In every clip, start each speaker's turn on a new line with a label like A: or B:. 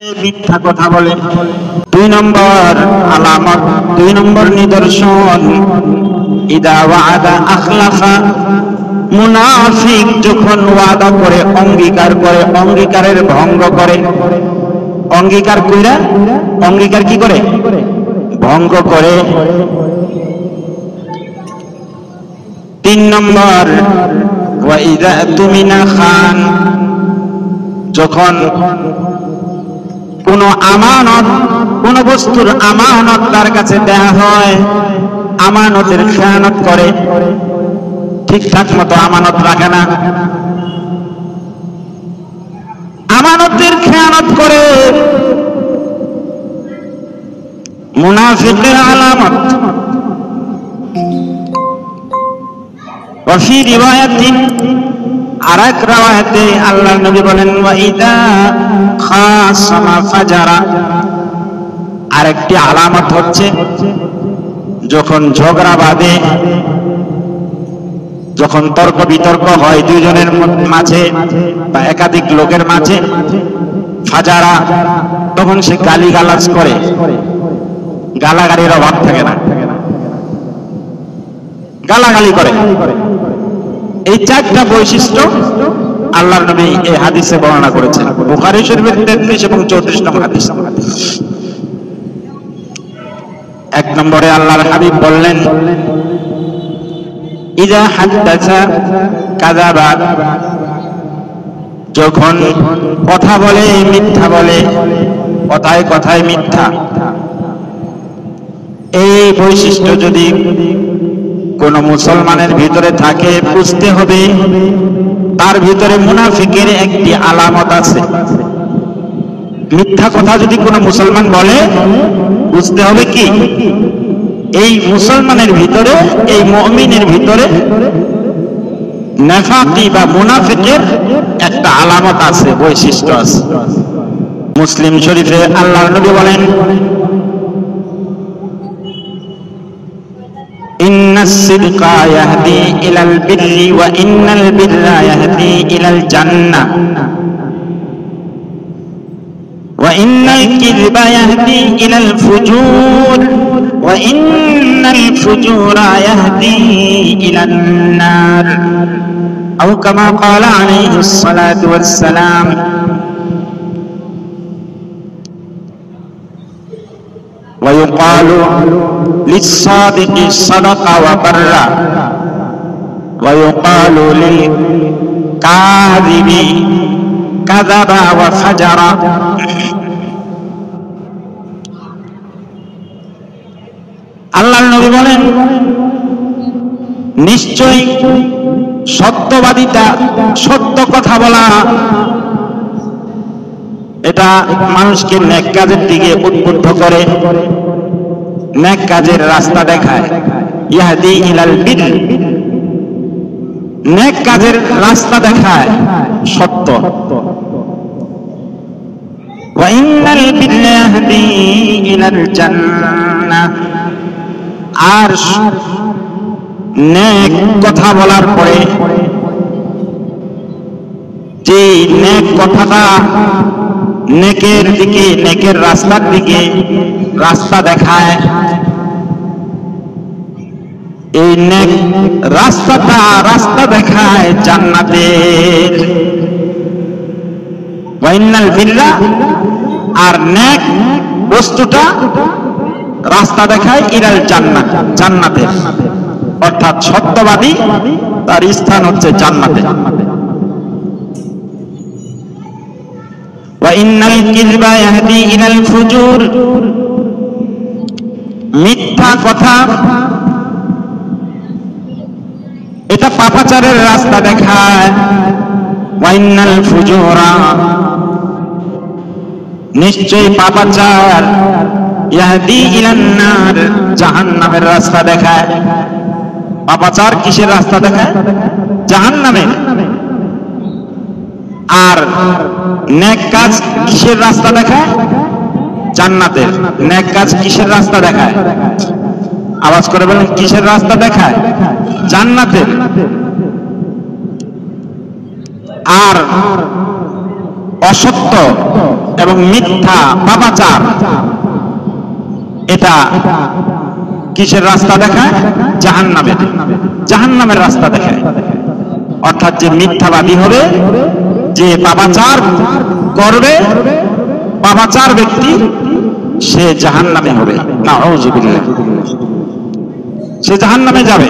A: মিথ্যা কথা বলে। 2 নম্বর আলামত, 2 নম্বর নিদর্শন, ইদা ওয়াদা আখলাফা, মুনাফিক যখন ওয়াদা করে, অঙ্গীকার করে, অঙ্গীকারের ভঙ্গ করে। অঙ্গীকার কইরা অঙ্গীকার কি করে? ভঙ্গ করে। 3 নম্বর ওয়া ইদা তুমিনা খান, যখন কোন আমানত, কোন বস্তুর আমানত তার কাছে দেয়া হয়, আমানতের খেয়ানত করে, ঠিকঠাক মতো আমানত রাখে না, আমানতের খেয়ানত করে, মুনাফিকের আলামত। ওয়াফি রিওয়ায়াতিন, আরেক রাওয়ায়াতে আল্লাহর নবী বলেন ওয়া ইদা খাসামা ফাজারা, আরেকটি আলামত হচ্ছে যখন ঝগড়া বাঁধে, যখন তর্ক বিতর্ক হয় দুইজনের মাঝে বা একাধিক লোকের মাঝে, ফাজারা, তখন সে গালিগালাজ করে, গালাগালির অভাব থাকে না, গালাগালি করে। এই 4টা বৈশিষ্ট্য আল্লাহর নবী এই হাদিসে বর্ণনা করেছেন, বুখারী শরীফের 33 এবং 34 নম্বর হাদিস। 1 নম্বরে আল্লাহর হাবিব বললেন ইযা হাদাসা কাযাবা, যখন কথা বলে মিথ্যা বলে, কথায় কথায় মিথ্যা। এই বৈশিষ্ট্য যদি কোন মুসলমানের ভিতরে থাকে, বুঝতে হবে তার ভিতরে মুনাফিকের একটি আলামত আছে। মিথ্যা কথা যদি কোন মুসলমান বলে, বুঝতে হবে কি এই মুসলমানের ভিতরে, এই মুমিনের ভিতরে নাফাকি বা মুনাফিকের একটা আলামত আছে, বৈশিষ্ট্য আছে। মুসলিম শরীফে আল্লাহর নবী বলেন ইন্নাস সিদকা ইয়াহদি ইলাল বিররি ওয়া ইন্নাল বিররা ইয়াহদি ইলাল জান্নাহ ওয়া ইন্নাল কিযবা ইয়াহদি ইলাল ফুজুর ওয়া ইন্নাল ফুজুরা ইয়াহদি ইলান নার, আও কামা ক্বালা আলাইহিস সালাতু ওয়াস সালাম। ويقال للصادق صدق وبر ويقال للكاذب كذب وفجر। আল্লাহর নবী বলেন নিশ্চয়ই সত্যবাদিতা, সত্য কথা বলা, এটা মানুষকে নেক কাজের দিকে উদ্বুদ্ধ করে, নেক কাজের রাস্তা দেখায়। ইয়াহদি ইলাল বির, নেক কাজের রাস্তা দেখায় সত্য। ওয়া ইন্নাল বিররা ইয়াহদি ইলাল জান্নাহ, আর নেক কথা বলার পরে যে নেক কথাটা নেকের দিকে, নেকের রাস্তার দিকে রাস্তা দেখায়, এই নেক রাস্তাটা রাস্তা দেখায় জান্নাতের। ওয়া ইন্নাল বিররা, আর নেক বস্তুটা রাস্তা দেখায় ইলাল জান্নাহ, জান্নাতের। অর্থাৎ সত্যবাদী তার স্থান হচ্ছে জান্নাতে। ওয়া ইন্নাল কিযবা ইয়াহদি ইলাল ফুজুর, মিথ্যা কথা এটা পাপাচারের রাস্তা দেখায়। ওয়া ইন্নাল ফুজুরা, নিশ্চয় পাপাচার, ইয়াহদি ইলান নার, জাহান্নামের রাস্তা দেখায়। পাপাচার কিসের রাস্তা দেখায়? জাহান্নামের। আর নেক কাজ কিসের রাস্তা দেখায়? জান্নাতের। নেক কাজ কিসের রাস্তা দেখায়? আওয়াজ করে বলেন, কিসের রাস্তা দেখায়? জান্নাতের। আর অসত্য এবং এবং মিথ্যা পাপাচার, এটা কিসের রাস্তা দেখায়? জাহান্নামের রাস্তা দেখায়। অর্থাৎ যে মিথ্যাবাদী হবে, যে পাপাচার করবে, পাপাচার ব্যক্তি, সে জাহান্নামে হবে। নাউযুবিল্লাহ, সে জাহান্নামে যাবে।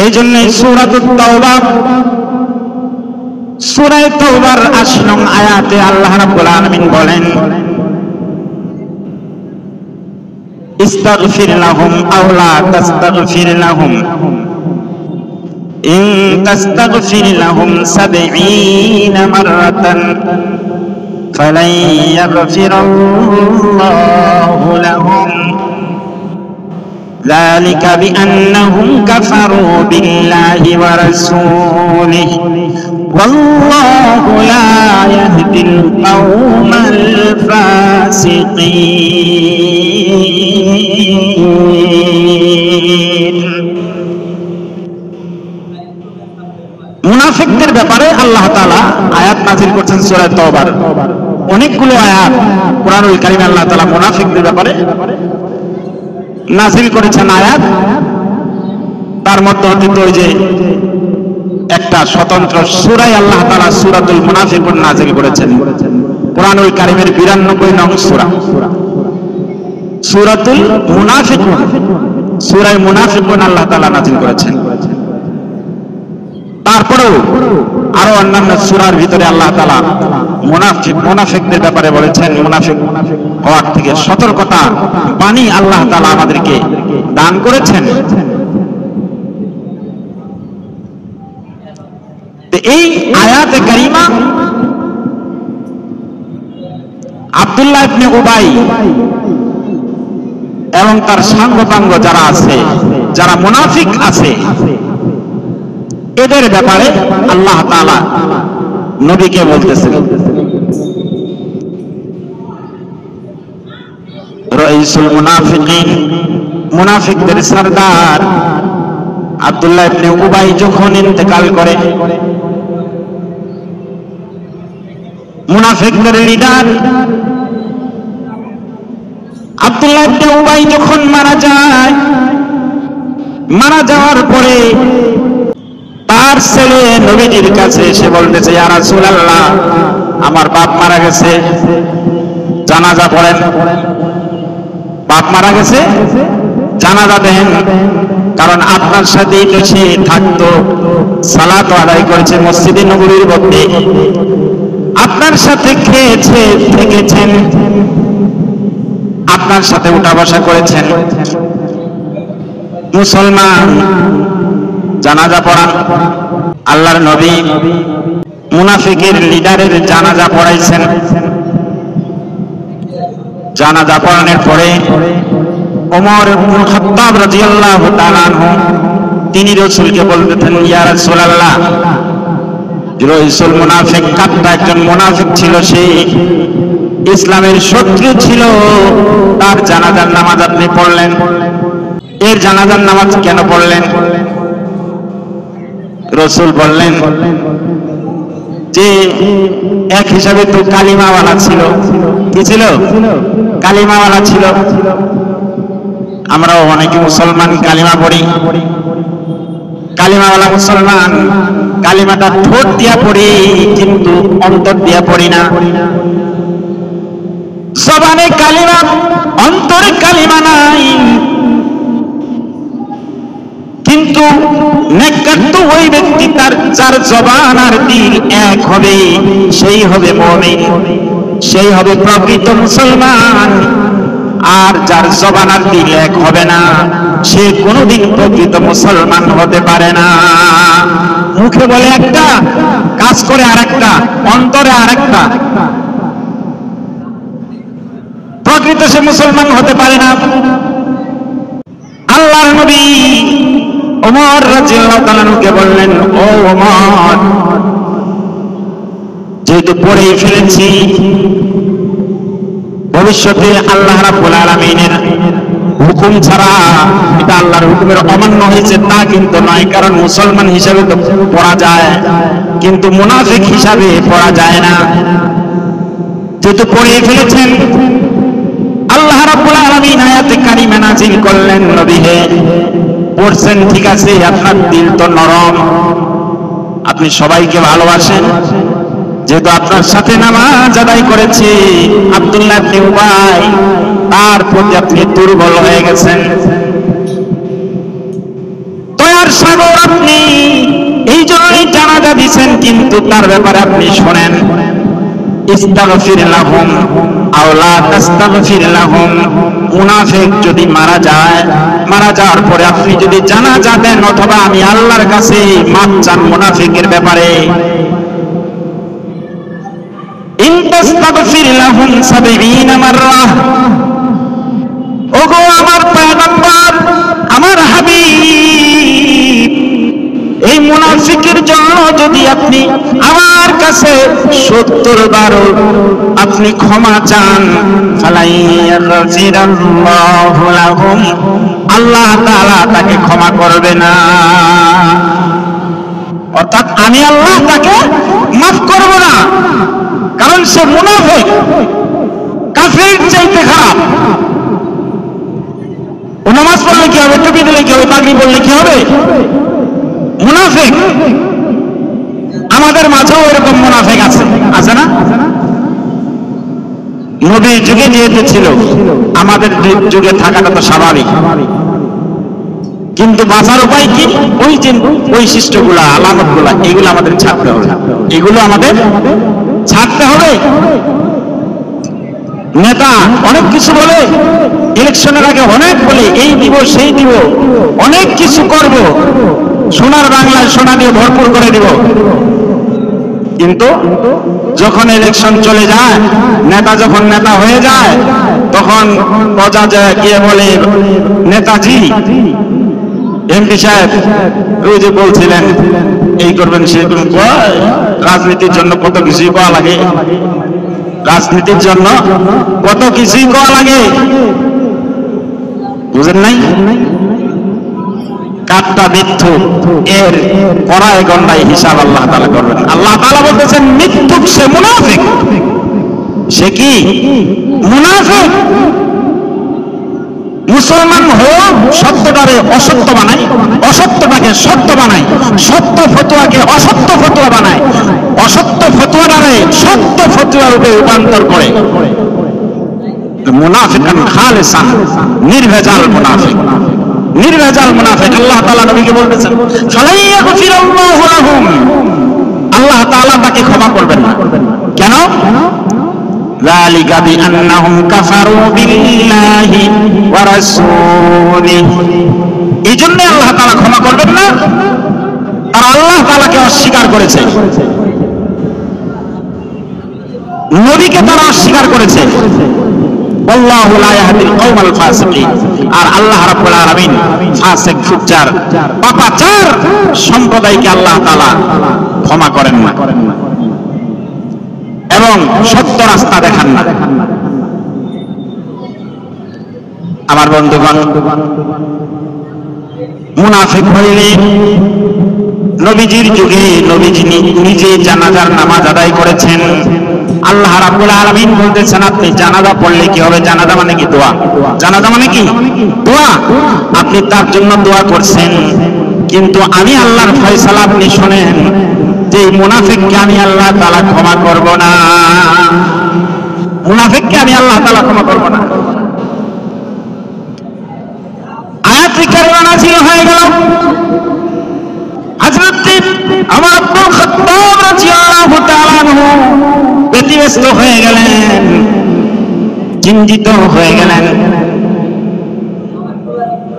A: এই জন্য সূরাতুত তাওবা, সূরা তাওবার ৮০ নং আয়াতে আল্লাহ রাব্বুল আলামিন বলেন, ইস্তাগফির লাহুম আও লা তাস্তাগফির লাহুম ইন তাস্তাগফির লাহুম ৭০ মাররাতান ফালান ইয়াগফিরাল্লাহু লাহুম ذلك بأنهم كفروا بالله ورسوله والله لا يهدي القوم الفاسقين। মুনাফিকদের ব্যাপারে আল্লাহ তাআলা আয়াত নাযিল করেছেন সূরা তাওবার। অনেকগুলো আয়াত কুরআনুল কারীমে আল্লাহ তাআলা মুনাফিকদের ব্যাপারে নাযিল করেছেন আয়াত। তার মধ্যে হতে ওই যে একটা স্বতন্ত্র সূরায় আল্লাহ তাআলা সূরাতুল মুনাফিকুন নাযিল করেছেন। কুরআনুল কারীমের ৯২ নং সূরা, সূরাতুল মুনাফিকুন, সূরায়ে মুনাফিকুন আল্লাহ তাআলা নাযিল করেছেন। তারপরেও আরো অন্যান্য সূরার ভিতরে আল্লাহ তাআলা মুনাফিকদের ব্যাপারে বলেছেন। মুনাফিক হওয়ার থেকে সতর্কতা বাণী আল্লাহ তাআলা আমাদেরকে দান করেছেন। এই আয়াতে কারিমা আব্দুল্লাহ ইবনে উবাই এবং তার সাঙ্গপাঙ্গ যারা আছে, যারা মুনাফিক আছে, এদের ব্যাপারে আল্লাহ তাআলা নবীকে বলতেছেন। রাইসুল মুনাফিকিন, মুনাফিকদের সরদার আব্দুল্লাহ ইবনে উবাই যখন ইন্তেকাল করে, মুনাফিকদের লিডার আব্দুল্লাহ ইবনে উবাই যখন মারা যায়, মারা যাওয়ার পরে তার ছেলে নবীজির কাছে এসে বলতেছে, ইয়া রাসূলুল্লাহ, আমার বাপ মারা গেছে, জানাজা পড়েন। বাপ মারা গেছে, জানাজা দেন, কারণ আপনার সাথেই তো সে থাকতো, সালাত আদায় করেছে মসজিদে নববীর মধ্যে, আপনার সাথে খেয়েছে, থেকেছেন, আপনার সাথে উঠা বসা করেছেন। মুসলমান, জানাজা পড়ান। আল্লাহর নবী মুনাফিকের লিডারের জানাজা পড়াইছেন। জানাজা পড়ানোর পরে ওমর ইবনুল খাত্তাব রাদিয়াল্লাহু তাআলা আনহু তিনি রাসূলকে বলতেন, ইয়া রাসূলুল্লাহ, রাইসুল মুনাফিক কাট্টা একজন মুনাফিক ছিল, সে ইসলামের শত্রু ছিল, তার জানাজার নামাজ আপনি পড়লেন, এর জানাজার নামাজ কেন পড়লেন? রাসূল বললেন যে এক হিসাবে তো কালিমাওয়ালা ছিল। কি ছিল? কালিমাওয়ালা ছিল। আমরাও অনেকে মুসলমান কালিমা পড়ি, কালিমাওয়ালা মুসলমান, কালিমাটা ঠোঁট দিয়া পড়ি কিন্তু অন্তর দিয়া পড়ি না। জবানে কালিমা, অন্তরে কালিমা নাই, কিন্তু নেককার তো ওই ব্যক্তি, তার যার জবান আর দিল এক হবে, সেই হবে মুমিন, সেই হবে প্রকৃত মুসলমান। আর যার জবান আর দিল এক হবে না, সে কোনোদিন প্রকৃত মুসলমান হতে পারে না। মুখে বলে একটা, কাজ করে আরেকটা, অন্তরে আরেকটা, প্রকৃত সে মুসলমান হতে পারে না। আল্লাহর নবী ওমর রাদিয়াল্লাহু তাআলা আনহুকে বললেন, ও ওমর, যেহেতু পড়েই ফেলেছি, ভবিষ্যতে আল্লাহ রাব্বুল আলামিনের হুকুম ছাড়া, এটা আল্লাহর হুকুমের অমান্য হয়েছে তা কিন্তু নয়, কারণ মুসলমান হিসাবে তো পড়া যায়, কিন্তু মুনাফিক হিসাবে পড়া যায় না। যেহেতু পড়ে ফেলেছেন, আল্লাহ রাব্বুল আলামিন আয়াতে কারিমা নাযিল করলেন, নবী হে পড়ছেন ঠিক আছে, আপনার দিল তো নরম, আপনি সবাইকে ভালোবাসেন, যেহেতু আপনার সাথে নামাজ আদায় করেছি আব্দুল্লাহ ইবনে উবাই, তার প্রতি আপনি দুর্বল হয়ে গেছেন। দয়ার সাগর আপনি, এই জন্যই জানাজা দিচ্ছেন, কিন্তু তার ব্যাপারে আপনি শোনেন, ইস্তাগফির লাহুম আও লা তাস্তাগফির লাহুম, মুনাফিক যদি মারা যায়, মারা যাওয়ার পরে আপনি যদি জানাজা দেন অথবা আমি আল্লাহর কাছে মাপ চান মুনাফিকের ব্যাপারে, ইন তাস্তাগফির লাহুম ৭০ মাররা, ওগো আমার পয়গম্বর, আমার হাবিব, এই মুনাফিকের জন্য যদি আপনি আমার কাছে ৭০ বার আপনি ক্ষমা চান, ফালাইয়াগফিরাল্লাহু লাহুম, আল্লাহ তাআলা তাকে ক্ষমা করবে না। অর্থাৎ আমি আল্লাহ তাকে মাফ করব না, কারণ সে মুনাফিক, কাফির চাইতে খারাপ। ও নামাজ পড়লে কি হবে, টুপি দিলে কি হবে, পাগড়ি পড়লে কি হবে? মুনাফিক। আমাদের মাঝেও এরকম মুনাফিক আছে, আছে না? নবীর যুগে যেহেতু ছিল, আমাদের যুগে থাকাটা তো স্বাভাবিক, কিন্তু বাঁচার উপায় কি? ওই যে বৈশিষ্ট্যগুলা, আলামতগুলা, এগুলো আমাদের ছাড়তে হবে, এগুলো আমাদের ছাড়তে হবে। নেতা অনেক কিছু বলে, ইলেকশনের আগে অনেক বলে, এই দিব সেই দিব, অনেক কিছু করব, সোনার বাংলায় সোনা দিয়ে ভরপুর করে দিব, কিন্তু যখন ইলেকশন চলে যায়, নেতা যখন নেতা হয়ে যায়, তখন প্রজা যায় গিয়ে বলে, নেতাজি, এমপি সাহেব ওই যে বলছিলেন এই করবেন সেই করবেন, রাজনীতির জন্য কত কিছুই করা লাগে, রাজনীতির জন্য কত কিছুই করা লাগে, বুঝেন নাই? কাটটা মিথ্যুক, এর কড়ায় গন্ডায় হিসাব আল্লাহ তাআলা করবেন। আল্লাহ তাআলা বলতেছেন মিথ্যুক, সে মুনাফিক। সে কি মুনাফিক? মুসলমান হয়েও সত্যটারে অসত্য বানায়, অসত্যটাকে সত্য বানায়, সত্য ফতোয়াকে অসত্য ফতোয়া বানায়, অসত্য ফতোয়াটারে সত্য ফতোয়া রূপে রূপান্তর করে। মুনাফিকান খালিসান, নির্ভেজাল মুনাফিক, নির্ভেজাল মুনাফিক। আল্লাহ তাআলা নবীকে বলতেছেন ফালাইয়াগফিরাল্লাহু লাহুম, আল্লাহ তাআলা তাকে ক্ষমা করবেন না। কেন? যালিকা বিআন্নাহুম কাফারু বিল্লাহি ওয়া রাসূলিহি, এই জন্য আল্লাহ তাআলা ক্ষমা করবেন না, আর আল্লাহ তাআলাকে অস্বীকার করেছে, নবীকে তারা অস্বীকার করেছে। আল্লাহু লা ইয়াহদিল কওমাল ফাসিকিন, আর আল্লাহ রাব্বুল আলামিন ফাসিক, ফুজ্জার, পাপাচার সম্প্রদায়কে আল্লাহ তাআলা ক্ষমা করেন না এবং সত্য রাস্তা দেখান না। আমার বন্ধুগণ, মুনাফিক হইলে নবীজির যুগে নবীজি নিজে জানাজার নামাজ আদায় করেছেন। আল্লাহ রাব্বুল আলামিন বলতেছেন আপনি জানাজা পড়লে কি হবে? জানাজা মানে কি? দোয়া। জানাজা মানে কি? দোয়া। আপনি তার জন্য দোয়া করছেন, কিন্তু আমি আল্লাহর ফয়সালা আপনি শোনেন যে মুনাফিককে আমি আল্লাহ তাআলা ক্ষমা করব না, মুনাফিককে আমি আল্লাহ তাআলা ক্ষমা করব না। আয়াত কারিমা নাযিল হয়ে গেল, হযরত ওমর ইবনে খাত্তাব রাদিয়াল্লাহু তাআলা আনহু ব্যতিব্যস্ত হয়ে গেলেন, চিন্তিত হয়ে গেলেন।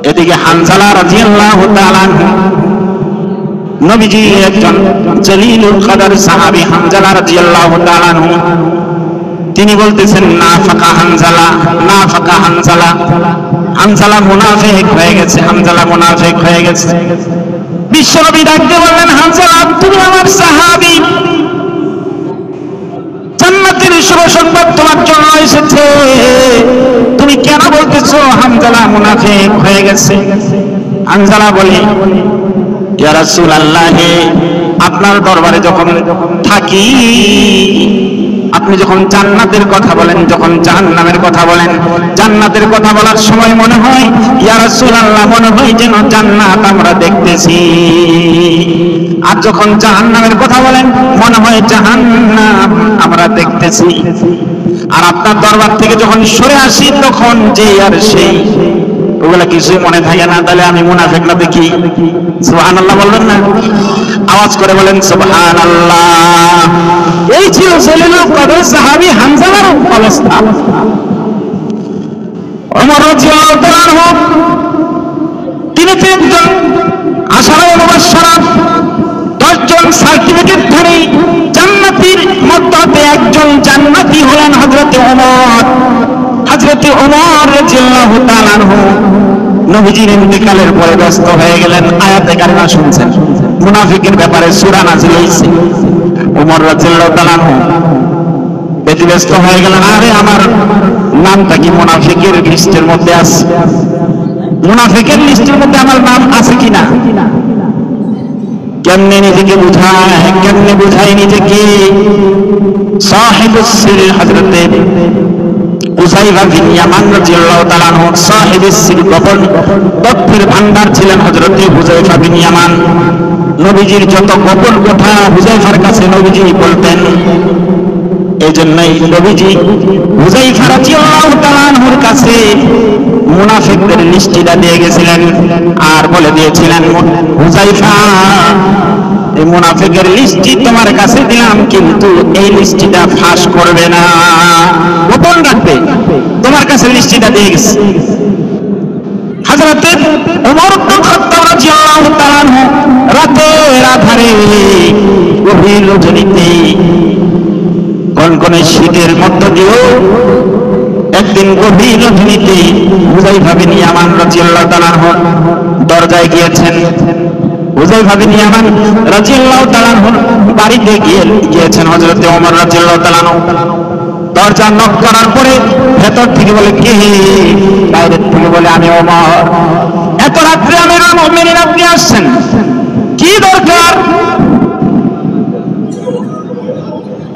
A: এদিকে হানজালা রাদিয়াল্লাহু তাআলা আনহু, নবীজি একজন জলিলুল কদর সাহাবী হানজালা রাদিয়াল্লাহু তাআলা আনহু, তিনি বলতেছেন নাফাকা হানজালা, নাফাকা হানজালা, হানজালা মুনাফিক হয়ে গেছে, হানজালা মুনাফিক হয়ে গেছে। বিশ্বনবী ডাকতে বললেন, হানজালা তুমি আমার সাহাবী, জান্নাতের শুভ সংবাদ তোমার জন্য এসেছে, তুমি তুমি কেন বলতেছো হানজালা মুনাফিক হয়ে গেছে? হানজালা বলে, ইয়া রাসূলুল্লাহ, আপনার দরবারে যখন থাকি, আপনি যখন জান্নাতের কথা বলেন, যখন জাহান্নামের কথা বলেন, জান্নাতের কথা বলার সময় মনে হয় ইয়া রাসূলুল্লাহ, মনে হয় যেন জান্নাত আমরা দেখতেছি, আর যখন জাহান্নামের কথা বলেন মনে হয় জাহান্নাম আমরা দেখতেছি। আর আপনার দরবার থেকে যখন সরে আসি তখন যে আর সেই, ওগুলা কিছুই মনে থাকে না। তাহলে আমি মুনাফিক না দেখি? সুবহানাল্লাহ বলবেন না? আওয়াজ করে বলেন সুবহানাল্লাহ। এই ছিল জলিলুল কদর সাহাবী হানজালার অবস্থা। ওমর রাদিয়াল্লাহু তাআলা আনহু তিনি একজন আশারায়ে মুবাশশারা 10 জন সার্টিফিকেটধারী জান্নাতীর মধ্যে একজন জান্নাতী হলেন হযরতে ওমর। হযরতে ওমর রাদিয়াল্লাহু তাআলা আনহু নবীজির ইন্তেকালের পরে ব্যস্ত হয়ে গেলেন, আয়াতে কারিমা শুনছেন, মুনাফিকের ব্যাপারে সূরা নাযিল হয়েছে। ওমর রাদিয়াল্লাহু তাআলা আনহু ব্যতিব্যস্ত হয়ে গেলেন, আরে আমার নামটা কি মুনাফিকের লিস্টের মধ্যে আছে? মুনাফিকের লিস্টের মধ্যে আমার নাম আছে কিনা? কেমনে নিজেকে বুঝায়, কেমনে বুঝায় নিজেকে? সাহিবুস সির হযরতে উযাইফা বিন ইয়ামান রাদিয়াল্লাহু তাআলা আনহু, সাহিবুস সির গোপন তথ্যের ভান্ডার ছিলেন হযরতে হুযায়ফা বিন ইয়ামান। নবীজির যত গোপন কথা হুযায়ফার কাছে নবীজি বলতেন। এই জন্যই নবীজি হুযায়ফা রাদিয়াল্লাহু তাআলা আনহুর কাছে মুনাফিকদের লিস্টটা দিয়ে গেছিলেন, আর বলে দিয়েছিলেন, হুযায়ফা, এই মুনাফিকের লিস্টটি তোমার কাছে দিলাম, কিন্তু এই লিস্টটা ফাঁস করবে না, গোপন রাখবে, তোমার কাছে লিস্টটা দিয়ে গেছে। হযরত ওমর ইবনে খাত্তাব রাদিয়াল্লাহু তাআলা আনহু রাতের আধারে গভীর রজনীতে কনকনে শীতের মধ্য দিয়েও একদিন গভীর রজনীতে হুযায়ফা বিন ইয়ামান রাদিয়াল্লাহু তাআলা আনহু দরজায় গিয়েছেন। হুযায়ফা বিন ইয়ামান রাদিয়াল্লাহু তাআলা আনহু বাড়িতে গিয়েছেন হযরতে ওমর রাদিয়াল্লাহু তাআলা আনহু। দরজা নক করার পরে ভেতর থেকে বলে, কে? বাইরে থেকে বলে, আমি ওমর। এত রাত্রে আমিরুল মুমিনিন আপনি আসছেন, কি দরকার?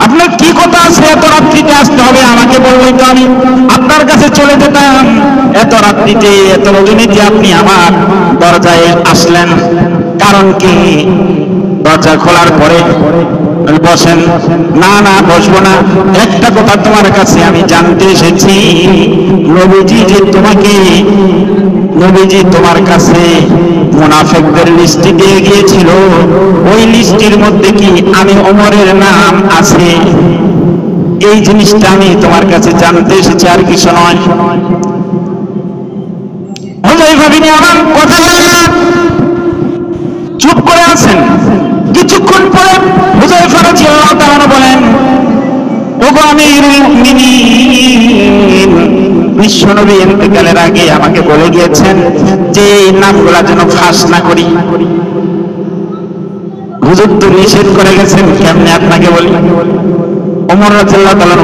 A: আপনার কি কথা আছে এত রাত্রিতে আসতে হবে? আমাকে বললেই তো আমি আপনার কাছে চলে যেতাম। এত রাত্রিতে, এত রজনীতে আপনি আমার দরজায় আসলেন, কারণ কি? দরজা খোলার পরে বসেন। না না, বসবো না, একটা কথা তোমার কাছে আমি জানতে এসেছি, নবীজি যে নবীজি তোমার কাছে মুনাফিকদের লিস্ট দিয়ে গিয়েছিল, ওই লিস্টের মধ্যে কি আমি ওমরের নাম আছে? এই জিনিসটা আমি তোমার কাছে জানতে এসেছি, আর কিছু নয়। হুযায়ফা বিন ইয়ামান কথা চুপ করে আছেন। কিছুক্ষণ পরে হুযায়ফা রাদিয়াল্লাহু তাআলা বলেন, ওগো আমিরুল মুমিনিন, বিশ্বনবী ইন্তেকালের আগে আমাকে বলে গিয়েছেন যে এই নামগুলা যেন ফাঁস না করি। হুজুর তো নিষেধ করে গেছেন, কেমনে আপনাকে বলি? ওমর রাদিয়াল্লাহু তাআলা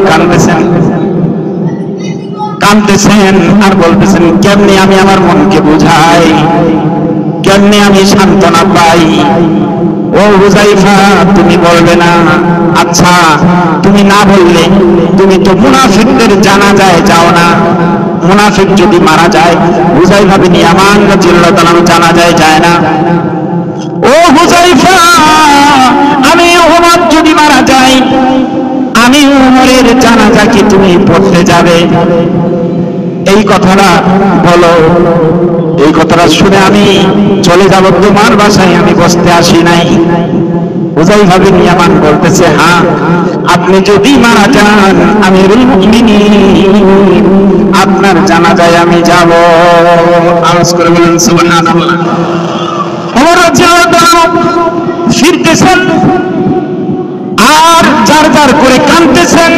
A: কাঁদতেছেন আর বলতেছেন, কেমনে আমি আমার মনকে বুঝাই, কেমনে আমি সান্ত্বনা পাই? ও হুযায়ফা, তুমি বলবে না? আচ্ছা, তুমি না বললে, তুমি তো মুনাফিকদের জানাজায় যাও না। মুনাফিক যদি মারা যায়, হুযায়ফা বিন ইয়ামান রাদিয়াল্লাহু তাআলা জানাজায় যায় না। ও হুযায়ফা, আমি ওমর যদি মারা যাই, আমি ওমরের জানাজা কি তুমি পড়তে যাবে? এই কথাটা বলো। এই কথাটা শুনে আমি চলে যাব তোমার বাসায়, আমি বসতে আসি নাই। হুযায়ফা বিন ইয়ামান বলতেছে, হ্যাঁ, আপনি যদি মারা যান, আমিরুল মুমিনিন, আপনার জানাজায় আমি যাব। আওয়াজ করে বলেন সুবহানাল্লাহ। ওমর রাদিয়াল্লাহু তাআলা ফিরতেছেন আর জার জার করে কাঁদতেছেন।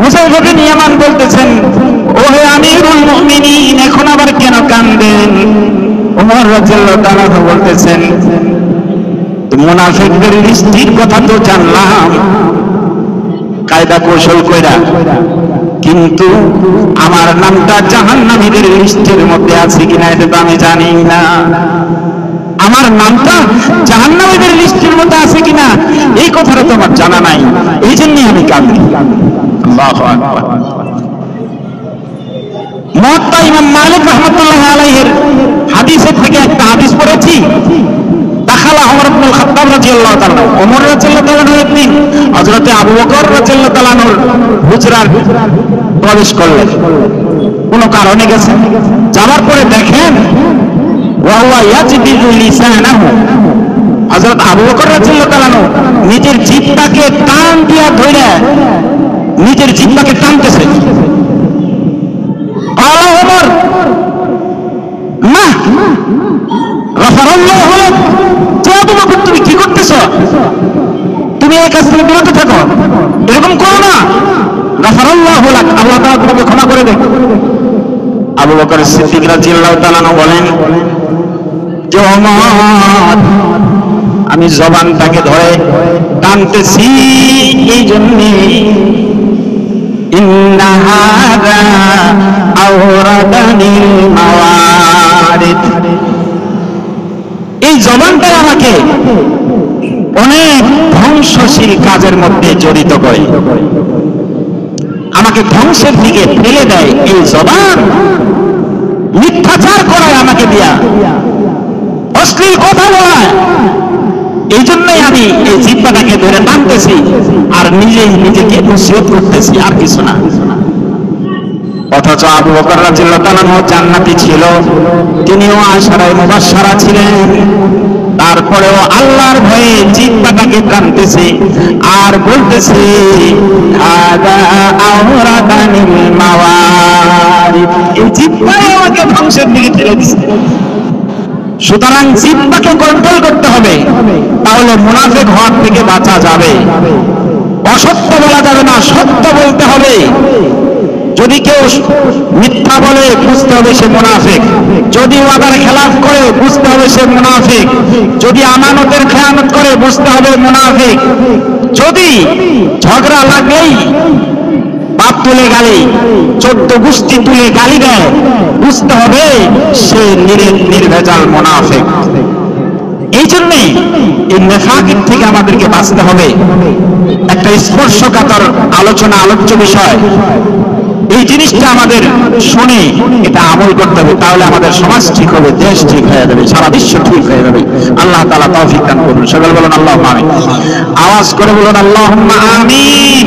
A: হুযায়ফা বিন ইয়ামান বলতেছেন, ওহে আমিরুল মুমিনিন, এখন আবার কেন কাঁদেন? ওমর রাদিয়াল্লাহু তাআলা বলতেছেন, মুনাফিকদের লিস্টির কথা তো জানলাম, কায়দা কৌশল কইরা, কি কিন্তু আমার নামটা জাহান্নামীদের লিস্টের মধ্যে আছে কিনা এটা তো আমি জানি না। আমার নামটা জাহান্নামীদের লিস্টের মধ্যে আছে কিনা এই কথাটা তো আমার জানা নাই, এই জন্যই আমি কাঁদি। আল্লাহু আকবার। মুওয়াত্তা ইমাম মালিক রাহমাতুল্লাহ আলাইহির হাদিসের থেকে একটা হাদিস পড়েছি। দাখালা ওমর ইবনুল খাত্তাব রাদিয়াল্লাহু তাআলা, ওমর রাদিয়াল্লাহু তাআলা একদিন হযরতে আবু বকর রাদিয়াল্লাহু তাআলার হুজরার প্রবেশ করলেন, কোনো কারণে গেছেন। যাওয়ার পরে দেখেন ওয়া হুয়া ইয়াজবিদু লিসানাহু, হযরত আবু বকর রাদিয়াল্লাহু তাআলা নিজের জিহ্বাকে টান দিয়া ধরে নিজের জিহ্বাকে টানতেছে। আলা ওমর মা গাফারাল্লাহু লাক, তুমি কি করতেছো? তুমি এই কাজ থেকে বিরত থাকো, এরকম করো না। গাফারাল্লাহু লাক, আল্লাহ তাআলা তোমাকে ক্ষমা করে দেন। আবু বকর সিদ্দিক রাদিয়াল্লাহু তাআলা বলেন যে ওমর, আমি জবানটাকে ধরে টানতেছি এই জন্যে, ইন্না হাযা আওরাদানিল মাওয়ারিদ, এই জবানটাই আমাকে অনেক ধ্বংসশীল কাজের মধ্যে জড়িত করে, আমাকে ধ্বংসের দিকে ফেলে দেয়। এই জবান মিথ্যাচার করায় আমাকে দিয়া, অশ্লীল কথা বলায়, এই জন্যই আমি এই জিহ্বাটাকে ধরে টানতেছি আর নিজেই নিজেকে নসিহত করতেছি, আর কিছু না। অথচ আবু বকর রাদিয়াল্লাহু তাআলা জান্নাতি ছিল, তিনিও আশারায়ে মুবাশশারা ছিলেন, তারপরেও আল্লাহর ভয়ে জিহ্বাটাকে টানতেছে আর বলতেছে হাযা আওরাদানিল মাওয়ারিদ, এই জিহ্বাই আমাকে ধ্বংসের দিকে ঠেলে দিচ্ছে। সুতরাং জিহ্বাকে কন্ট্রোল করতে হবে, তাহলে মুনাফিক হওয়ার থেকে বাঁচা যাবে। অসত্য বলা যাবে না, সত্য বলতে হবে। যদি কেউ মিথ্যা বলে বুঝতে হবে সে মুনাফিক, যদি ওয়াদার খেলাফ করে বুঝতে হবে সে মুনাফিক, যদি আমানতের খেয়ানত করে বুঝতে হবে মুনাফিক, যদি ঝগড়া লাগলেই বাপ তুলে গালি, 14 গোষ্ঠী তুলে গালি দেয়, বুঝতে হবে সে নির্ভেজাল মুনাফিক। এই জন্যে এই নেফাকের থেকে আমাদেরকে বাঁচতে হবে। একটা স্পর্শকাতর আলোচনা, আলোচ্য বিষয়, এই জিনিসটা আমাদের শুনে এটা আমল করতে হবে, তাহলে আমাদের সমাজ ঠিক হবে, দেশ ঠিক হয়ে যাবে, সারা বিশ্ব ঠিক হয়ে যাবে। আল্লাহ তাআলা তৌফিক দান করুন। সকল বলুন আল্লাহুম্মা আমিন। আওয়াজ করে বলুন আল্লাহুম্মা আমিন।